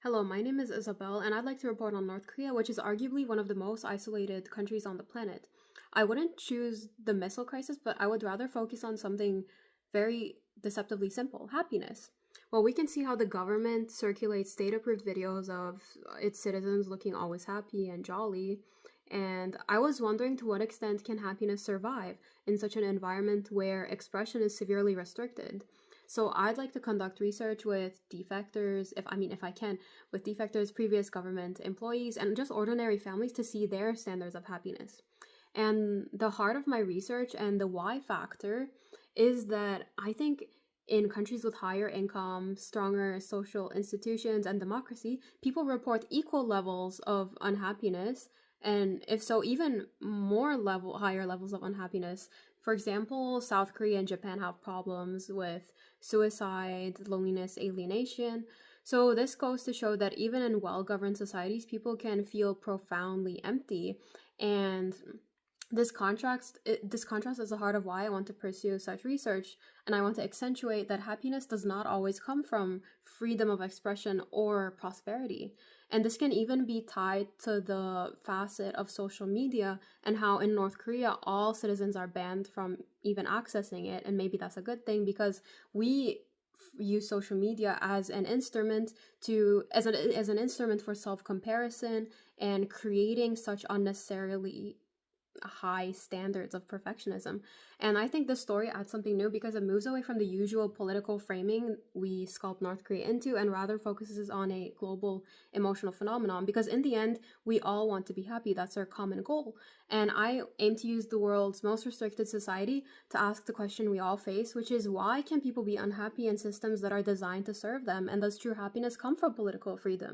Hello, my name is Isabel, and I'd like to report on North Korea, which is arguably one of the most isolated countries on the planet. I wouldn't choose the missile crisis, but I would rather focus on something very deceptively simple: happiness. Well, we can see how the government circulates state approved videos of its citizens looking always happy and jolly. And I was wondering, to what extent can happiness survive in such an environment where expression is severely restricted? So I'd like to conduct research with defectors, if I can, with defectors, previous government employees, and just ordinary families to see their standards of happiness. And the heart of my research and the why factor is that I think in countries with higher income, stronger social institutions, and democracy, people report equal levels of unhappiness, and if so, even higher levels of unhappiness. For example, South Korea and Japan have problems with suicide, loneliness, alienation. So this goes to show that even in well-governed societies, people can feel profoundly empty. And this contrast is the heart of why I want to pursue such research, and I want to accentuate that happiness does not always come from freedom of expression or prosperity. And this can even be tied to the facet of social media and how in North Korea all citizens are banned from even accessing it, and maybe that's a good thing because we use social media as an instrument as an instrument for self-comparison and creating such unnecessarily high standards of perfectionism. And I think this story adds something new because it moves away from the usual political framing we sculpt North Korea into and rather focuses on a global emotional phenomenon. Because in the end, we all want to be happy. That's our common goal. And I aim to use the world's most restricted society to ask the question we all face, which is, why can people be unhappy in systems that are designed to serve them? And does true happiness come from political freedom?